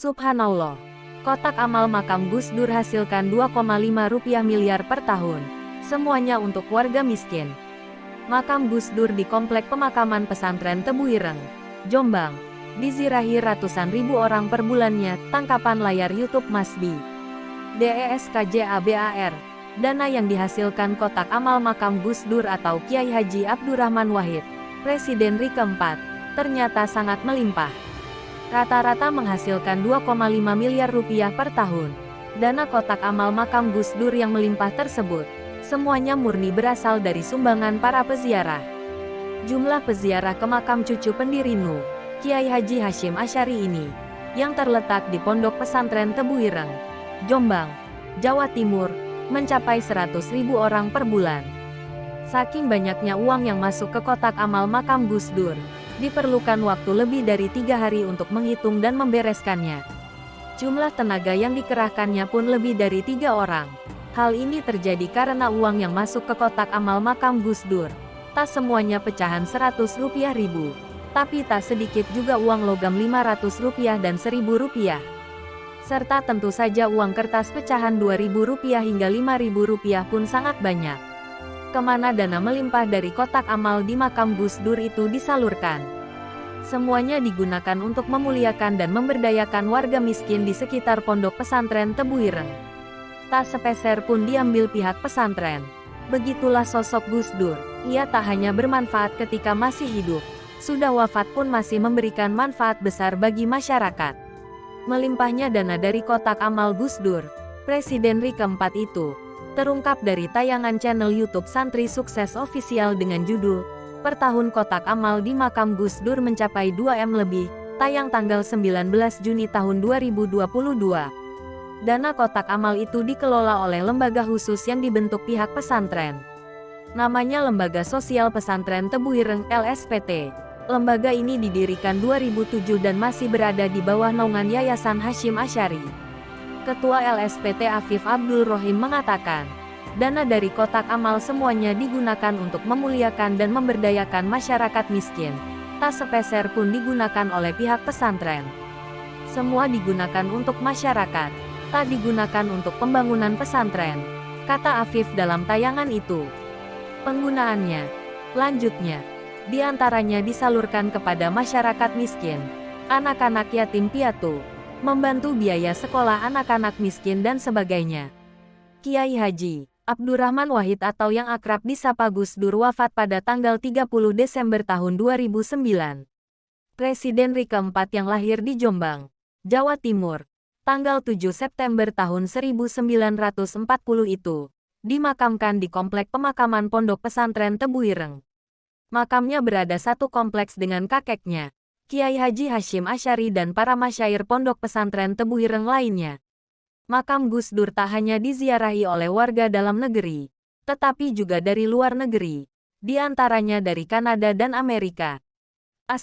Subhanallah. Kotak amal makam Gus Dur hasilkan 2,5 rupiah miliar per tahun. Semuanya untuk warga miskin. Makam Gus Dur di Komplek Pemakaman Pesantren Tebu Ireng, Jombang. Dizirahi ratusan ribu orang per bulannya. Tangkapan layar YouTube Masbi. DESKJABAR. Dana yang dihasilkan kotak amal makam Gus Dur atau Kiai Haji Abdurrahman Wahid, Presiden RI keempat, ternyata sangat melimpah. Rata-rata menghasilkan 2,5 miliar rupiah per tahun. Dana kotak amal makam Gus Dur yang melimpah tersebut, semuanya murni berasal dari sumbangan para peziarah. Jumlah peziarah ke makam cucu pendiri NU, Kiai Haji Hashim Asy'ari ini, yang terletak di Pondok Pesantren Tebu Ireng, Jombang, Jawa Timur, mencapai 100.000 orang per bulan. Saking banyaknya uang yang masuk ke kotak amal makam Gus Dur, diperlukan waktu lebih dari 3 hari untuk menghitung dan membereskannya. Jumlah tenaga yang dikerahkannya pun lebih dari 3 orang. Hal ini terjadi karena uang yang masuk ke kotak amal makam Gus Dur, tak semuanya pecahan 100 rupiah ribu, tapi tak sedikit juga uang logam 500 rupiah dan 1000 rupiah. Serta tentu saja uang kertas pecahan 2000 rupiah hingga 5000 rupiah pun sangat banyak. Kemana dana melimpah dari kotak amal di makam Gus Dur itu disalurkan? Semuanya digunakan untuk memuliakan dan memberdayakan warga miskin di sekitar Pondok Pesantren Tebu Ireng. Tak sepeser pun diambil pihak pesantren. Begitulah sosok Gus Dur. Ia tak hanya bermanfaat ketika masih hidup, sudah wafat pun masih memberikan manfaat besar bagi masyarakat. Melimpahnya dana dari kotak amal Gus Dur, Presiden RI keempat itu, terungkap dari tayangan channel YouTube Santri Sukses Official dengan judul, "Per tahun kotak amal di makam Gus Dur mencapai 2 M lebih", tayang tanggal 19 Juni tahun 2022. Dana kotak amal itu dikelola oleh lembaga khusus yang dibentuk pihak pesantren. Namanya Lembaga Sosial Pesantren Tebu Ireng (LSPT). Lembaga ini didirikan 2007 dan masih berada di bawah naungan Yayasan Hashim Asy'ari. Ketua LSPT Afif Abdul Rohim mengatakan, dana dari kotak amal semuanya digunakan untuk memuliakan dan memberdayakan masyarakat miskin. Tak sepeser pun digunakan oleh pihak pesantren. Semua digunakan untuk masyarakat, tak digunakan untuk pembangunan pesantren, kata Afif dalam tayangan itu. Penggunaannya, lanjutnya, diantaranya disalurkan kepada masyarakat miskin, anak-anak yatim piatu, membantu biaya sekolah anak-anak miskin dan sebagainya. Kiai Haji Abdurrahman Wahid atau yang akrab disapa Gus Dur wafat pada tanggal 30 Desember tahun 2009. Presiden RI keempat yang lahir di Jombang, Jawa Timur, tanggal 7 September tahun 1940 itu, dimakamkan di Komplek Pemakaman Pondok Pesantren Tebu Ireng. Makamnya berada satu kompleks dengan kakeknya, Kiai Haji Hashim Asy'ari dan para masyair Pondok Pesantren Tebu Ireng lainnya. Makam Gus Dur tak hanya diziarahi oleh warga dalam negeri, tetapi juga dari luar negeri, di antaranya dari Kanada dan Amerika. *****